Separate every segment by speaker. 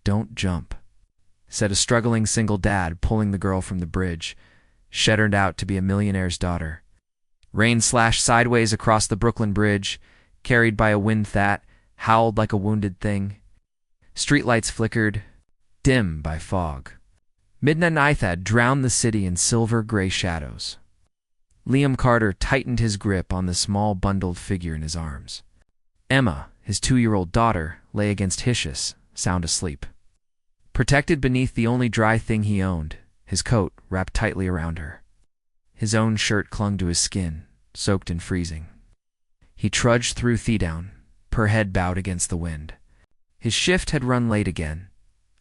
Speaker 1: "Don't jump," said a struggling single dad, pulling the girl from the bridge. She turned out to be a millionaire's daughter. Rain slashed sideways across the Brooklyn Bridge, carried by a wind that howled like a wounded thing. Streetlights flickered, dim by fog. Midnight night had drowned the city in silver-gray shadows. Liam Carter tightened his grip on the small bundled figure in his arms. Emma, his 2-year-old daughter, lay against Hishis, sound asleep. Protected beneath the only dry thing he owned, his coat wrapped tightly around her. His own shirt clung to his skin, soaked and freezing. He trudged through Thedown, her head bowed against the wind. His shift had run late again.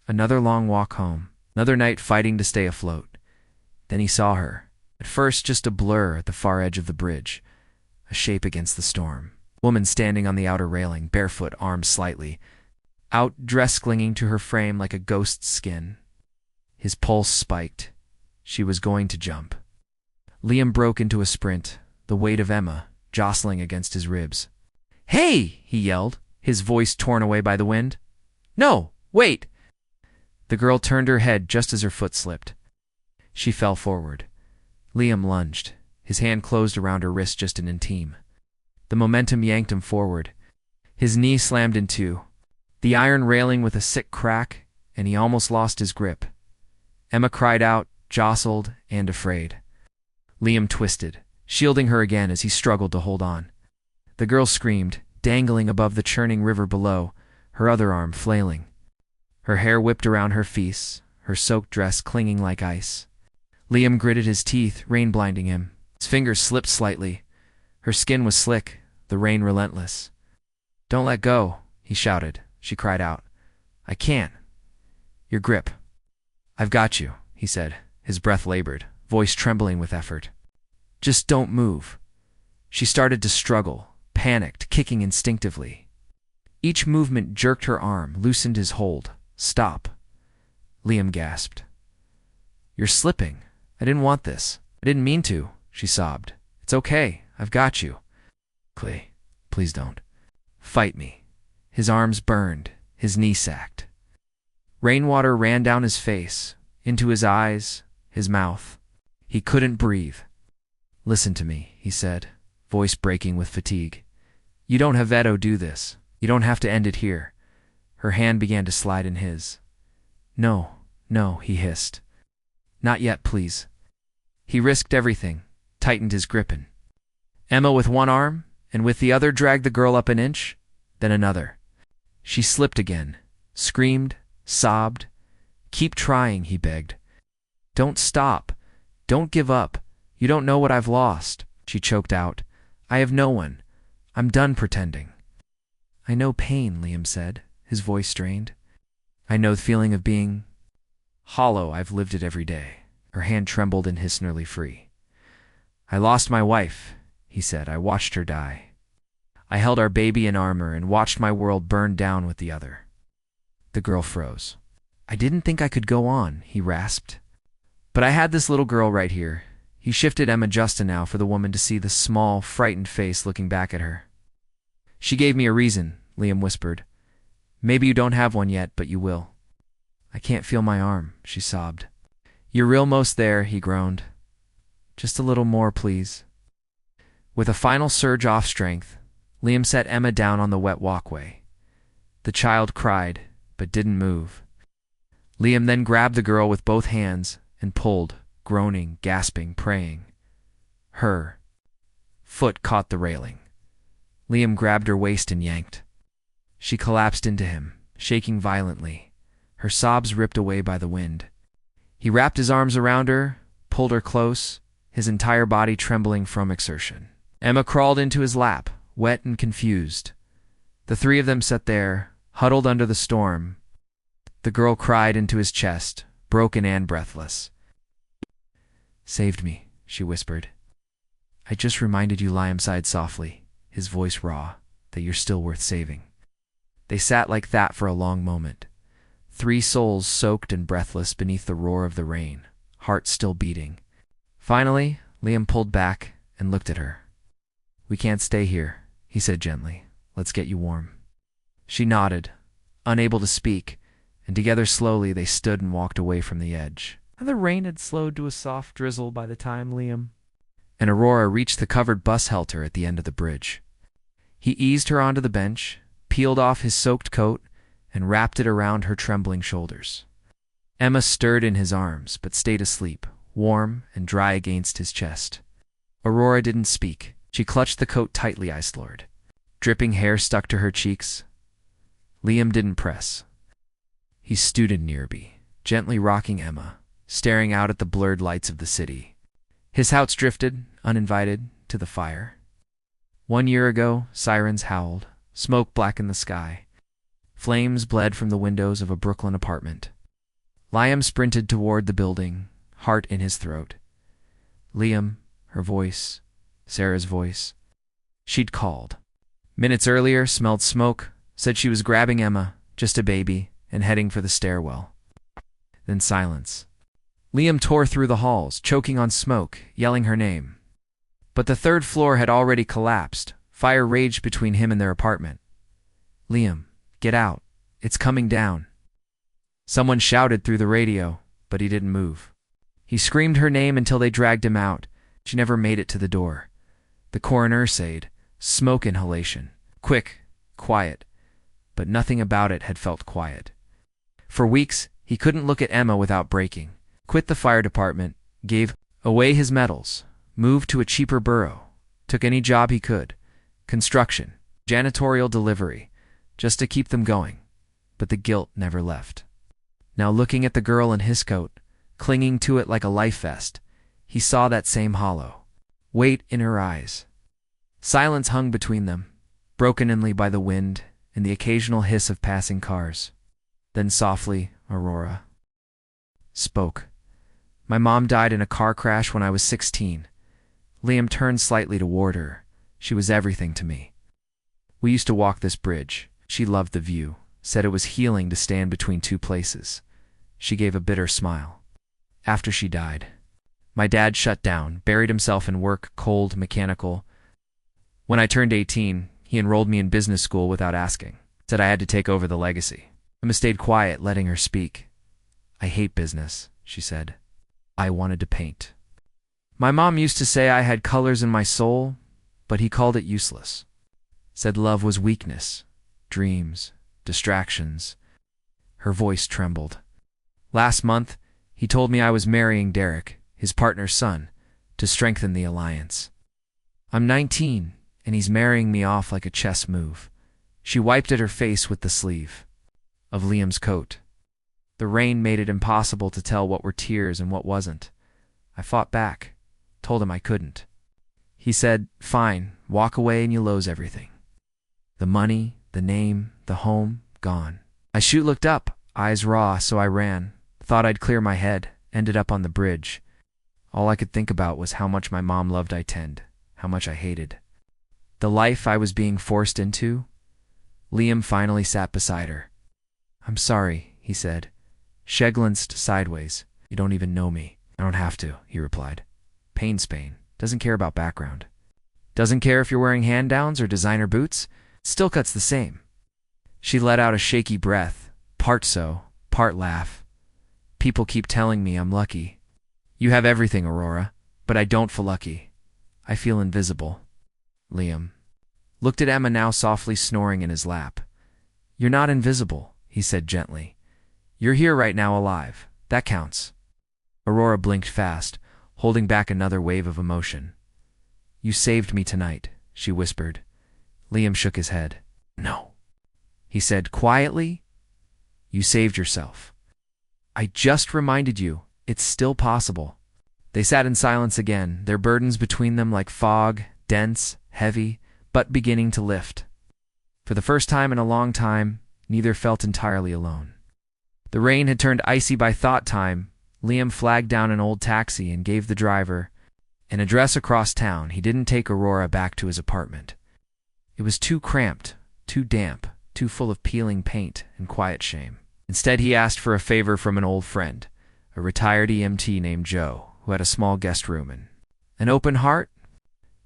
Speaker 1: Another long walk home, another night fighting to stay afloat. Then he saw her, at first just a blur at the far edge of the bridge, a shape against the storm. Woman standing on the outer railing, barefoot, arms slightly out, dress clinging to her frame like a ghost's skin. His pulse spiked. She was going to jump. Liam broke into a sprint, the weight of Emma jostling against his ribs. "Hey!" he yelled, his voice torn away by the wind. "No, wait!" The girl turned her head just as her foot slipped. She fell forward. Liam lunged. His hand closed around her wrist just an inch. The momentum yanked him forward. His knee slammed in two, the iron railing with a sick crack, and he almost lost his grip. Emma cried out, jostled and afraid. Liam twisted, shielding her again as he struggled to hold on. The girl screamed, dangling above the churning river below, her other arm flailing. Her hair whipped around her face, her soaked dress clinging like ice. Liam gritted his teeth, rain blinding him. His fingers slipped slightly. Her skin was slick, the rain relentless. "Don't let go," he shouted. She cried out. "I can't. Your grip." "I've got you," he said, his breath labored, voice trembling with effort. "Just don't move." She started to struggle, panicked, kicking instinctively. Each movement jerked her arm, loosened his hold. "Stop." Liam gasped. "You're slipping. I didn't want this. I didn't mean to," she sobbed. "It's okay. I've got you." "Clay, please don't. Fight me." His arms burned, his knee sagged. Rainwater ran down his face, into his eyes, his mouth. He couldn't breathe. "Listen to me," he said, voice breaking with fatigue. "You don't have Edo do this. You don't have to end it here." Her hand began to slide in his. "No, no," he hissed. "Not yet, please." He risked everything, tightened his gripping. Emma with one arm, and with the other dragged the girl up an inch, then another. She slipped again, screamed, sobbed. "Keep trying," he begged. "Don't stop. Don't give up. You don't know what I've lost," she choked out. "I have no one. I'm done pretending." "I know pain," Liam said, his voice strained. "I know the feeling of being hollow. I've lived it every day." Her hand trembled and hissed nearly free. "I lost my wife," he said. "I watched her die. I held our baby in armor and watched my world burn down with the other." The girl froze. "I didn't think I could go on," he rasped. "But I had this little girl right here." He shifted Emma just enough for the woman to see the small, frightened face looking back at her. "She gave me a reason," Liam whispered. "Maybe you don't have one yet, but you will." "I can't feel my arm," she sobbed. "You're real most there," he groaned. "Just a little more, please." With a final surge off strength, Liam set Emma down on the wet walkway. The child cried, but didn't move. Liam then grabbed the girl with both hands and pulled, groaning, gasping, praying. Her foot caught the railing. Liam grabbed her waist and yanked. She collapsed into him, shaking violently, her sobs ripped away by the wind. He wrapped his arms around her, pulled her close, his entire body trembling from exertion. Emma crawled into his lap, wet and confused. The three of them sat there, huddled under the storm. The girl cried into his chest, broken and breathless. "Saved me," she whispered. "I just reminded you," Liam sighed softly, his voice raw, "that you're still worth saving." They sat like that for a long moment, three souls soaked and breathless beneath the roar of the rain, hearts still beating. Finally, Liam pulled back and looked at her. "We can't stay here," he said gently. "Let's get you warm." She nodded, unable to speak, and together slowly they stood and walked away from the edge. The rain had slowed to a soft drizzle by the time Liam and Aurora reached the covered bus helter at the end of the bridge. He eased her onto the bench, peeled off his soaked coat, and wrapped it around her trembling shoulders. Emma stirred in his arms, but stayed asleep, warm and dry against his chest. Aurora didn't speak. She clutched the coat tightly, Ice Lord. Dripping hair stuck to her cheeks. Liam didn't press. He stood nearby, gently rocking Emma, staring out at the blurred lights of the city. His house drifted, uninvited, to the fire. 1 year ago, sirens howled, smoke blackened the sky. Flames bled from the windows of a Brooklyn apartment. Liam sprinted toward the building, heart in his throat. Liam, her voice, Sarah's voice. She'd called. Minutes earlier, smelled smoke, said she was grabbing Emma, just a baby, and heading for the stairwell. Then silence. Liam tore through the halls, choking on smoke, yelling her name. But the third floor had already collapsed. Fire raged between him and their apartment. Liam, get out. It's coming down. Someone shouted through the radio, but he didn't move. He screamed her name until they dragged him out. She never made it to the door. The coroner said, smoke inhalation. Quick, quiet. But nothing about it had felt quiet. For weeks, he couldn't look at Emma without breaking. Quit the fire department, gave away his medals, moved to a cheaper borough, took any job he could. Construction, janitorial delivery, just to keep them going. But the guilt never left. Now looking at the girl in his coat, clinging to it like a life vest, he saw that same hollow weight in her eyes. Silence hung between them, broken only by the wind and the occasional hiss of passing cars. Then softly, Aurora spoke. My mom died in a car crash when I was 16. Liam turned slightly toward her. She was everything to me. We used to walk this bridge. She loved the view, said it was healing to stand between two places. She gave a bitter smile. After she died, my dad shut down, buried himself in work, cold, mechanical. When I turned 18, he enrolled me in business school without asking. Said I had to take over the legacy. Emma stayed quiet, letting her speak. I hate business, she said. I wanted to paint. My mom used to say I had colors in my soul, but he called it useless. Said love was weakness, dreams, distractions. Her voice trembled. Last month, he told me I was marrying Derek, his partner's son, to strengthen the alliance. I'm 19, and he's marrying me off like a chess move. She wiped at her face with the sleeve of Liam's coat. The rain made it impossible to tell what were tears and what wasn't. I fought back, told him I couldn't. He said, fine, walk away and you lose everything. The money, the name, the home, gone. I looked up, eyes raw, so I ran. Thought I'd clear my head, ended up on the bridge. All I could think about was how much my mom loved I tend, how much I hated. The life I was being forced into. Liam finally sat beside her. I'm sorry, he said. She glanced sideways. You don't even know me. I don't have to, he replied. Pain's pain. Doesn't care about background. Doesn't care if you're wearing hand-downs or designer boots. Still cuts the same. She let out a shaky breath, part so, part laugh. People keep telling me I'm lucky. You have everything, Aurora, but I don't feel lucky. I feel invisible. Liam looked at Emma, now softly snoring in his lap. You're not invisible, he said gently. You're here right now, alive. That counts. Aurora blinked fast, holding back another wave of emotion. You saved me tonight, she whispered. Liam shook his head. No, he said quietly. You saved yourself. I just reminded you, it's still possible. They sat in silence again, their burdens between them like fog, dense, heavy, but beginning to lift. For the first time in a long time, neither felt entirely alone. The rain had turned icy by thought time. Liam flagged down an old taxi and gave the driver an address across town. He didn't take Aurora back to his apartment. It was too cramped, too damp, too full of peeling paint and quiet shame. Instead, he asked for a favor from an old friend, a retired EMT named Joe, who had a small guest room and an open heart.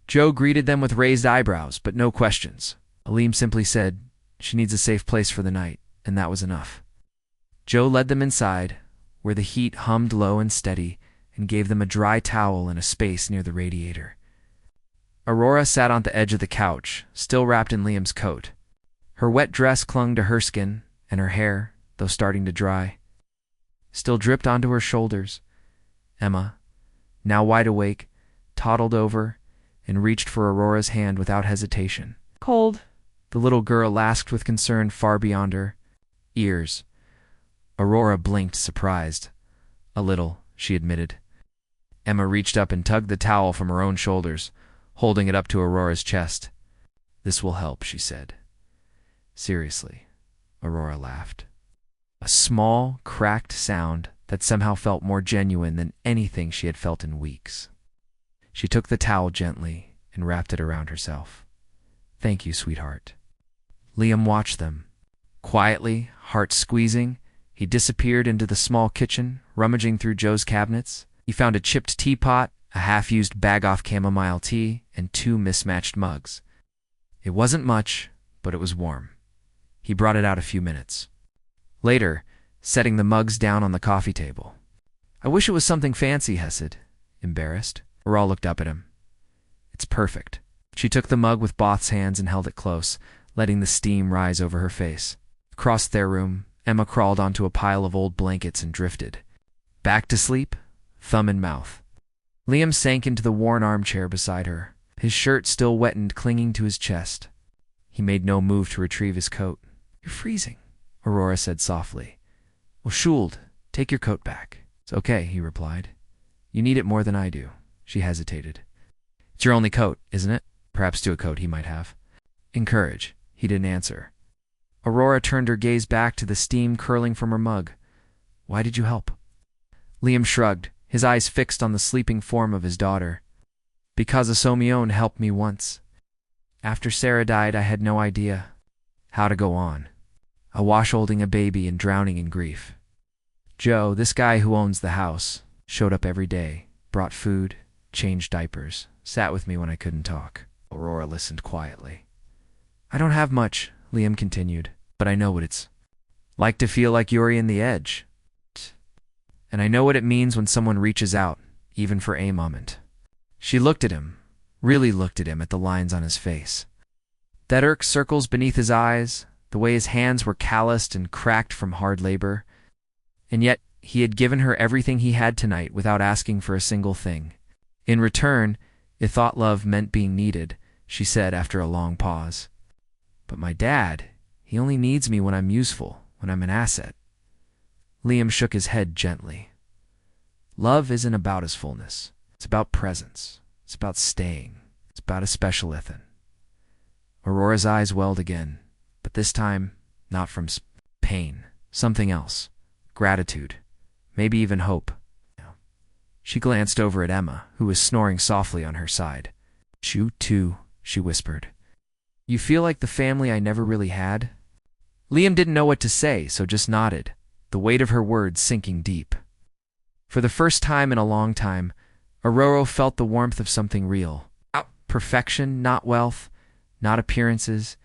Speaker 1: Joe greeted them with raised eyebrows, but no questions. Liam simply said, she needs a safe place for the night, and that was enough. Joe led them inside, where the heat hummed low and steady, and gave them a dry towel and a space near the radiator. Aurora sat on the edge of the couch, still wrapped in Liam's coat. Her wet dress clung to her skin, and her hair, though starting to dry, still dripped onto her shoulders. Emma, now wide awake, toddled over and reached for Aurora's hand without hesitation.
Speaker 2: Cold,
Speaker 1: the little girl asked with concern far beyond her ears. Aurora blinked, surprised. A little, she admitted. Emma reached up and tugged the towel from her own shoulders, holding it up to Aurora's chest. "This will help," she said. "Seriously," Aurora laughed. A small, cracked sound that somehow felt more genuine than anything she had felt in weeks. She took the towel gently and wrapped it around herself. "Thank you, sweetheart." Liam watched them. Quietly, heart squeezing, he disappeared into the small kitchen, rummaging through Joe's cabinets. He found a chipped teapot, a half-used bag-off chamomile tea, and 2 mismatched mugs. It wasn't much, but it was warm. He brought it out a few minutes later, setting the mugs down on the coffee table. "I wish it was something fancy," he said, embarrassed. Aurora looked up at him. "It's perfect." She took the mug with both hands and held it close, letting the steam rise over her face. Across their room, Emma crawled onto a pile of old blankets and drifted. Back to sleep, thumb in mouth. Liam sank into the worn armchair beside her, his shirt still wet and clinging to his chest. He made no move to retrieve his coat. "You're freezing," Aurora said softly. "Well, Schuld, take your coat back." "It's okay," he replied. "You need it more than I do." She hesitated. "It's your only coat, isn't it?" Perhaps to a coat he might have. "Encourage." He didn't answer. Aurora turned her gaze back to the steam curling from her mug. "Why did you help?" Liam shrugged, his eyes fixed on the sleeping form of his daughter. "Because a Somione helped me once. After Sarah died, I had no idea how to go on. A wash holding a baby and drowning in grief. Joe, this guy who owns the house, showed up every day, brought food, changed diapers, sat with me when I couldn't talk." Aurora listened quietly. "I don't have much," Liam continued, "but I know what it's like to feel like Yuri in the edge. And I know what it means when someone reaches out, even for a moment." She looked at him, really looked at him, at the lines on his face. That irk circles beneath his eyes, the way his hands were calloused and cracked from hard labor. And yet he had given her everything he had tonight without asking for a single thing. In return, it thought love meant being needed, she said after a long pause. "But my dad, he only needs me when I'm useful, when I'm an asset." Liam shook his head gently. "Love isn't about his fullness. It's about presence. It's about staying. It's about a special ethan." Aurora's eyes welled again, but this time not from pain, something else. Gratitude, maybe even hope. She glanced over at Emma, who was snoring softly on her side. "You too," she whispered. "You feel like the family I never really had?" Liam didn't know what to say, so just nodded, the weight of her words sinking deep. For the first time in a long time, Aurora felt the warmth of something real. Perfection, not wealth, not appearances,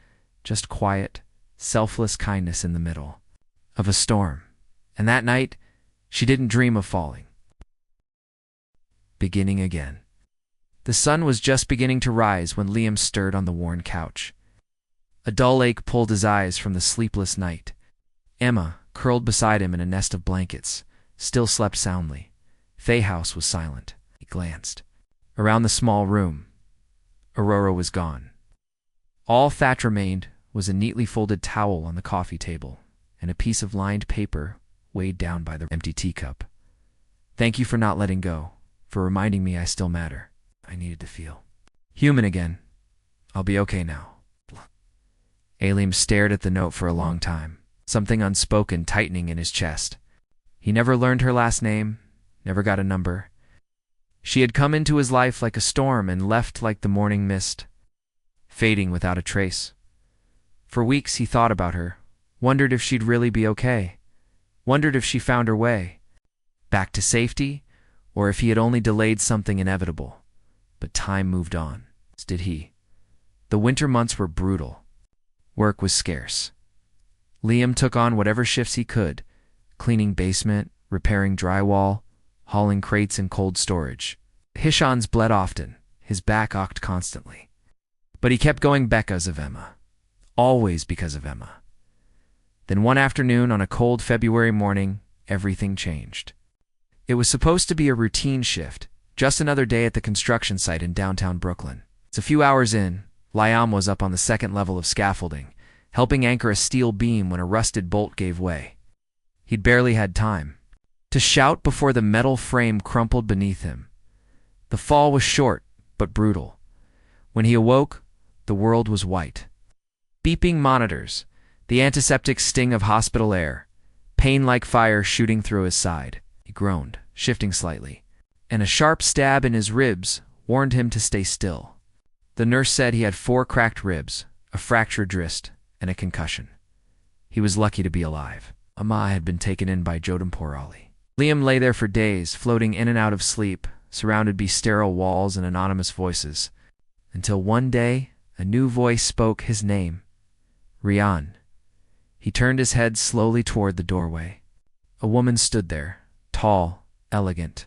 Speaker 1: just quiet, selfless kindness in the middle of a storm. And that night, she didn't dream of falling. Beginning again. The sun was just beginning to rise when Liam stirred on the worn couch. A dull ache pulled his eyes from the sleepless night. Emma, curled beside him in a nest of blankets, still slept soundly. Faye House was silent. He glanced around the small room. Aurora was gone. All that remained was a neatly folded towel on the coffee table and a piece of lined paper weighed down by the empty teacup. "Thank you for not letting go, for reminding me I still matter." I needed to feel human again. "I'll be okay now." Liam stared at the note for a long time, something unspoken tightening in his chest. He never learned her last name, never got a number. She had come into his life like a storm and left like the morning mist, fading without a trace. For weeks he thought about her, wondered if she'd really be okay, wondered if she found her way back to safety, or if he had only delayed something inevitable. But time moved on, as did he. The winter months were brutal. Work was scarce. Liam took on whatever shifts he could, cleaning basement, repairing drywall, hauling crates in cold storage. Hishan's bled often, his back ached constantly. But he kept going because of Emma. Always because of Emma. Then one afternoon on a cold February morning, everything changed. It was supposed to be a routine shift, just another day at the construction site in downtown Brooklyn. It's a few hours in, Liam was up on the second level of scaffolding, helping anchor a steel beam when a rusted bolt gave way. He'd barely had time to shout before the metal frame crumpled beneath him. The fall was short, but brutal. When he awoke, the world was white. Beeping monitors, the antiseptic sting of hospital air, pain like fire shooting through his side. He groaned, shifting slightly, and a sharp stab in his ribs warned him to stay still. The nurse said he had 4 cracked ribs, a fractured wrist, and a concussion. He was lucky to be alive. Amma had been taken in by Jodhpurali. Liam lay there for days, floating in and out of sleep, surrounded by sterile walls and anonymous voices, until one day a new voice spoke his name. Rian. He turned his head slowly toward the doorway. A woman stood there, tall, elegant,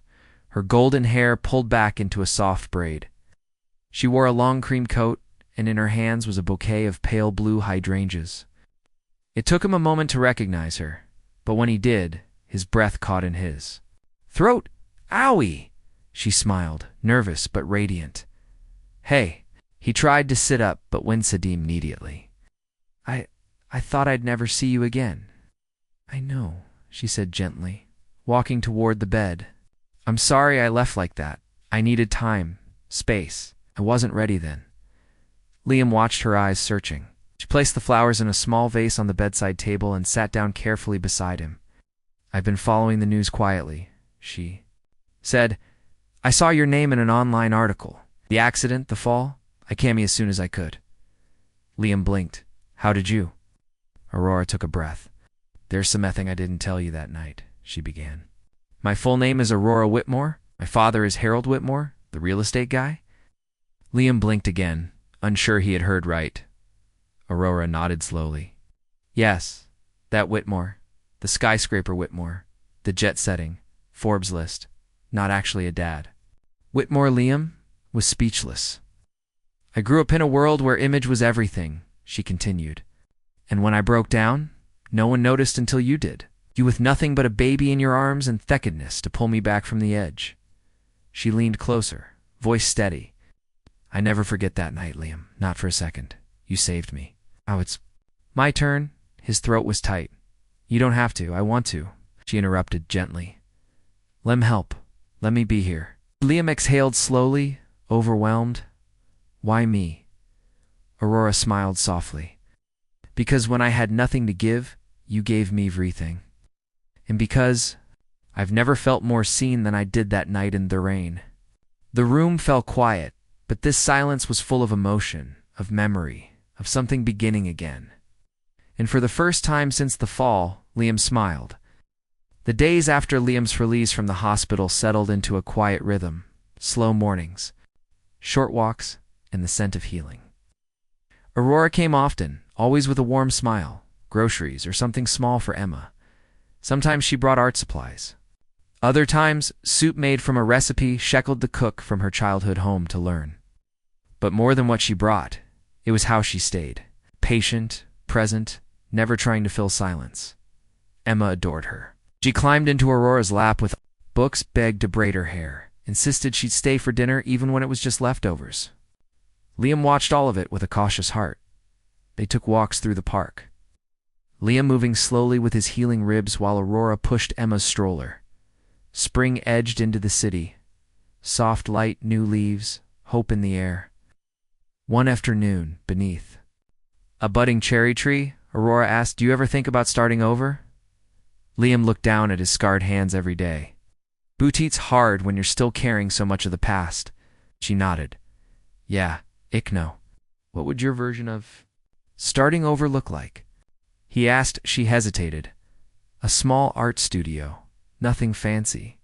Speaker 1: her golden hair pulled back into a soft braid. She wore a long cream coat, and in her hands was a bouquet of pale blue hydrangeas. It took him a moment to recognize her, but when he did, his breath caught in his throat. Owie! She smiled, nervous but radiant. Hey. He tried to sit up, but winced immediately. I thought I'd never see you again. I know, she said gently, walking toward the bed. I'm sorry I left like that. I needed time, space. I wasn't ready then. Liam watched her eyes searching. She placed the flowers in a small vase on the bedside table and sat down carefully beside him. I've been following the news quietly, she said. I saw your name in an online article. The accident, the fall. I came as soon as I could. Liam blinked. How did you? Aurora took a breath. There's something I didn't tell you that night, she began. My full name is Aurora Whitmore. My father is Harold Whitmore, the real estate guy. Liam blinked again, unsure he had heard right. Aurora nodded slowly. Yes, that Whitmore. The skyscraper Whitmore. The jet-setting. Forbes list. Not actually a dad. Whitmore Liam was speechless. I grew up in a world where image was everything, she continued. And when I broke down, no one noticed until you did. You with nothing but a baby in your arms and theckedness to pull me back from the edge. She leaned closer, voice steady. I never forget that night, Liam, not for a second. You saved me. Oh, it's my turn. His throat was tight. You don't have to, I want to, she interrupted gently. Lem help. Let me be here. Liam exhaled slowly, overwhelmed. Why me? Aurora smiled softly. Because when I had nothing to give, you gave me everything. And because I've never felt more seen than I did that night in the rain. The room fell quiet, but this silence was full of emotion, of memory, of something beginning again. And for the first time since the fall, Liam smiled. The days after Liam's release from the hospital settled into a quiet rhythm, slow mornings, short walks, and the scent of healing. Aurora came often, always with a warm smile, groceries or something small for Emma. Sometimes she brought art supplies. Other times, soup made from a recipe sheckled the cook from her childhood home to learn. But more than what she brought, it was how she stayed. Patient, present, never trying to fill silence. Emma adored her. She climbed into Aurora's lap with books, begged to braid her hair, insisted she'd stay for dinner even when it was just leftovers. Liam watched all of it with a cautious heart. They took walks through the park. Liam moving slowly with his healing ribs while Aurora pushed Emma's stroller. Spring edged into the city. Soft light, new leaves, hope in the air. One afternoon, beneath a budding cherry tree, Aurora asked, Do you ever think about starting over? Liam looked down at his scarred hands every day. Bootie's hard when you're still carrying so much of the past. She nodded. Yeah, ich know. What would your version of starting over look like? He asked. She hesitated. A small art studio. Nothing fancy.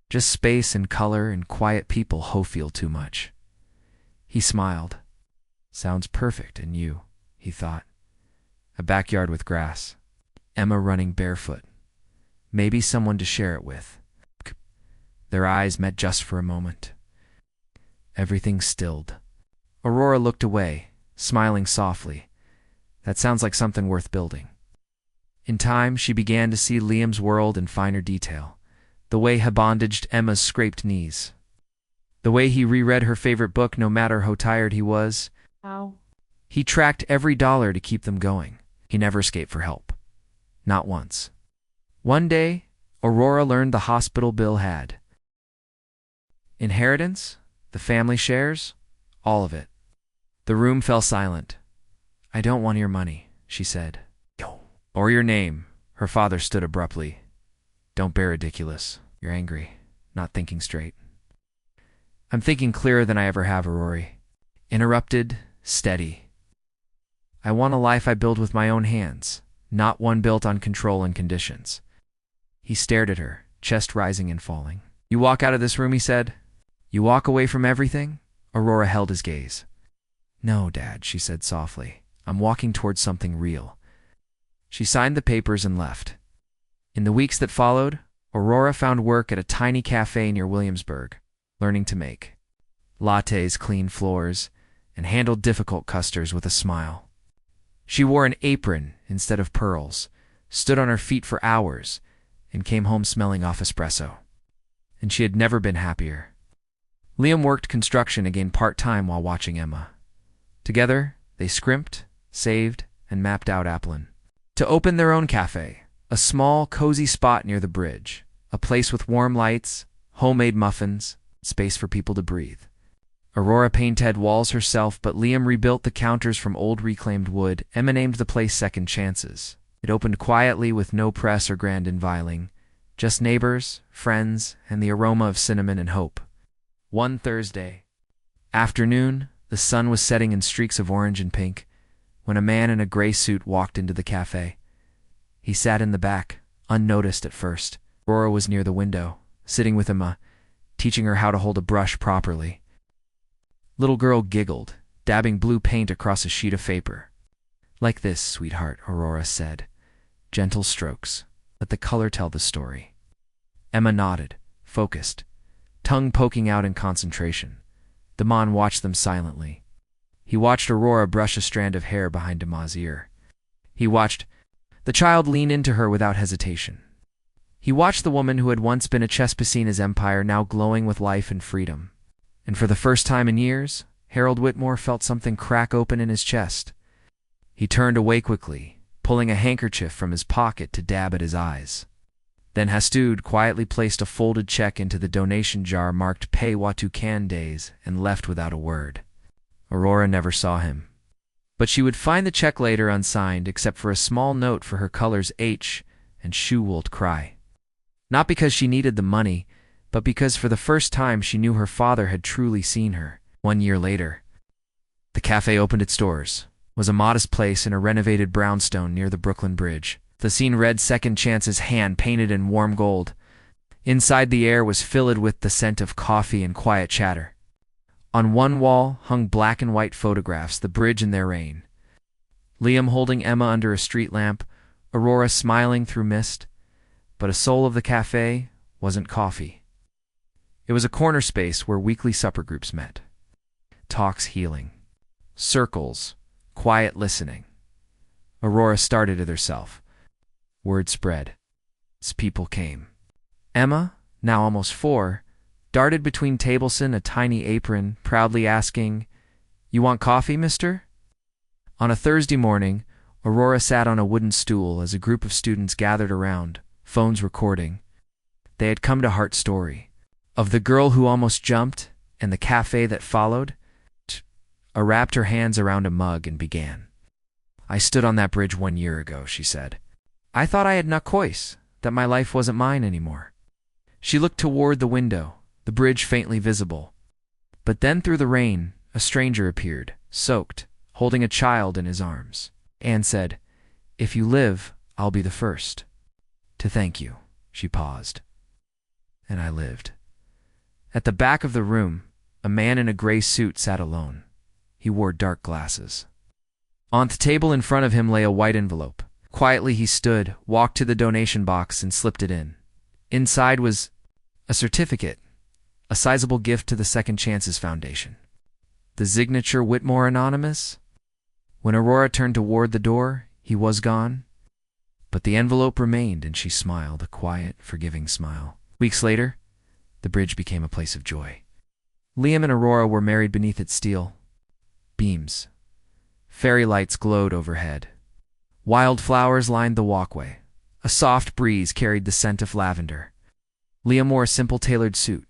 Speaker 1: Just space and color and quiet people who feel too much. He smiled. Sounds perfect, and you, he thought. A backyard with grass. Emma running barefoot. maybe someone to share it with. Their eyes met just for a moment. Everything stilled. Aurora looked away, smiling softly. That sounds like something worth building. In time, she began to see Liam's world in finer detail. The way he bandaged Emma's scraped knees. The way he reread her favorite book no matter how tired he was.
Speaker 2: How?
Speaker 1: He tracked every dollar to keep them going. He never escaped for help. Not once. One day, Aurora learned the hospital bill had inheritance, the family shares, all of it. The room fell silent. I don't want your money, she said. Or your name, her father stood abruptly. Don't be ridiculous. You're angry, not thinking straight. I'm thinking clearer than I ever have, Aurora. Interrupted, steady. I want a life I build with my own hands, not one built on control and conditions. He stared at her, chest rising and falling. You walk out of this room, he said. You walk away from everything? Aurora held his gaze. No, Dad, she said softly. I'm walking towards something real. She signed the papers and left. In the weeks that followed, Aurora found work at a tiny cafe near Williamsburg, learning to make lattes, clean floors, and handled difficult customers with a smile. She wore an apron instead of pearls, stood on her feet for hours, and came home smelling off espresso. And she had never been happier. Liam worked construction again part-time while watching Emma. Together, they scrimped, saved, and mapped out Applin to open their own cafe, a small, cozy spot near the bridge, a place with warm lights, homemade muffins, space for people to breathe. Aurora painted walls herself, but Liam rebuilt the counters from old reclaimed wood. Emma named the place Second Chances. It opened quietly with no press or grand unveiling, just neighbors, friends, and the aroma of cinnamon and hope. One Thursday afternoon, the sun was setting in streaks of orange and pink, when a man in a gray suit walked into the cafe. He sat in the back, unnoticed at first. Aurora was near the window, sitting with Emma, teaching her how to hold a brush properly. Little girl giggled, dabbing blue paint across a sheet of paper. Like this, sweetheart, Aurora said. Gentle strokes. Let the color tell the story. Emma nodded, focused, tongue poking out in concentration. The man watched them silently. He watched Aurora brush a strand of hair behind Emma's ear. He watched the child lean into her without hesitation. He watched the woman who had once been a Chespasina's empire now glowing with life and freedom. And for the first time in years, Harold Whitmore felt something crack open in his chest. He turned away quickly, pulling a handkerchief from his pocket to dab at his eyes. Then Hastud quietly placed a folded check into the donation jar marked Pay What You Can Days and left without a word. Aurora never saw him. But she would find the check later unsigned except for a small note for her colors H and Schuwold Cry. Not because she needed the money, but because for the first time she knew her father had truly seen her. 1 year later, the cafe opened its doors. It was a modest place in a renovated brownstone near the Brooklyn Bridge. The scene read Second Chance's hand painted in warm gold. Inside, the air was filled with the scent of coffee and quiet chatter. On one wall hung black and white photographs, the bridge in their rain. Liam holding Emma under a street lamp, Aurora smiling through mist. But a soul of the cafe wasn't coffee. It was a corner space where weekly supper groups met. Talks healing. Circles. Quiet listening. Aurora started it herself. Word spread. As people came. Emma, now almost 4, darted between Tableson, a tiny apron, proudly asking, You want coffee, mister? On a Thursday morning, Aurora sat on a wooden stool as a group of students gathered around, phones recording. They had come to Hart's story. Of the girl who almost jumped, and the cafe that followed. Aurora wrapped her hands around a mug and began. I stood on that bridge 1 year ago, she said. I thought I had no choice, that my life wasn't mine anymore. She looked toward the window, the bridge faintly visible. But then through the rain, a stranger appeared, soaked, holding a child in his arms. Anne said, If you live, I'll be the first. To thank you. She paused. And I lived. At the back of the room, a man in a gray suit sat alone. He wore dark glasses. On the table in front of him lay a white envelope. Quietly he stood, walked to the donation box, and slipped it in. Inside was a certificate, a sizable gift to the Second Chances Foundation. The signature Whitmore Anonymous? When Aurora turned toward the door, he was gone. But the envelope remained, and she smiled, a quiet, forgiving smile. Weeks later, the bridge became a place of joy. Liam and Aurora were married beneath its steel beams. Fairy lights glowed overhead. Wild flowers lined the walkway. A soft breeze carried the scent of lavender. Liam wore a simple tailored suit.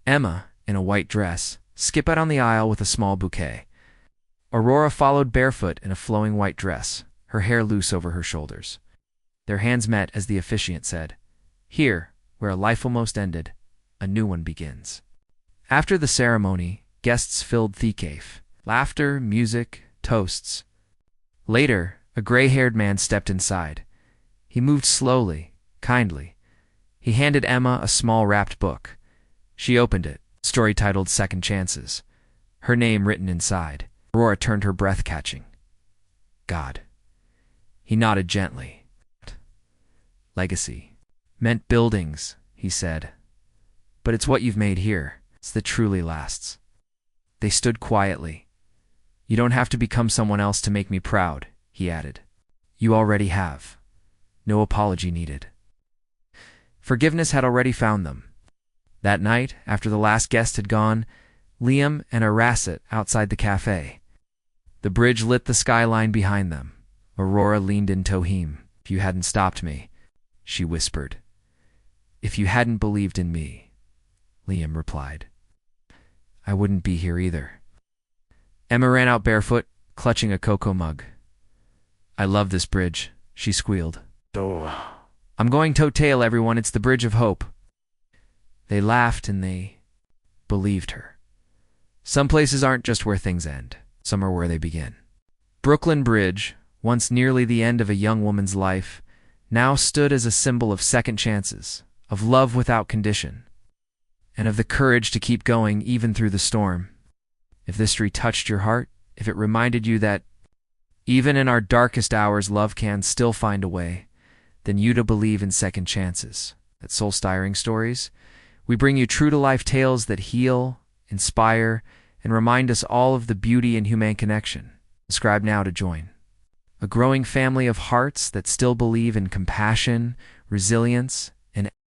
Speaker 1: Emma, in a white dress, skipped out on the aisle with a small bouquet. Aurora followed barefoot in a flowing white dress, her hair loose over her shoulders. Their hands met as the officiant said, "Here, where a life almost ended, a new one begins." After the ceremony, guests filled the cave. Laughter, music, toasts. Later, a gray-haired man stepped inside. He moved slowly, kindly. He handed Emma a small wrapped book. She opened it, story titled Second Chances, her name written inside. Aurora turned, her breath catching. God. He nodded gently. Legacy. Meant buildings, he said. But it's what you've made here. It's that truly lasts. They stood quietly. You don't have to become someone else to make me proud, he added. You already have. No apology needed. Forgiveness had already found them. That night, after the last guest had gone, Liam and Aurora sat outside the cafe. The bridge lit the skyline behind them. Aurora leaned in Tohim. If you hadn't stopped me, she whispered. If you hadn't believed in me, Liam replied, I wouldn't be here either. Emma ran out barefoot, clutching a cocoa mug. I love this bridge, she squealed. I'm going to tell everyone it's the Bridge of Hope. They laughed and they believed her. Some places aren't just where things end. Some are where they begin. Brooklyn Bridge, once nearly the end of a young woman's life, now stood as a symbol of second chances, of love without condition, and of the courage to keep going even through the storm. If this story touched your heart, if it reminded you that even in our darkest hours love can still find a way, then you to believe in second chances. At Soul Stirring Stories, we bring you true-to-life tales that heal, inspire, and remind us all of the beauty in human connection. Subscribe now to join a growing family of hearts that still believe in compassion, resilience,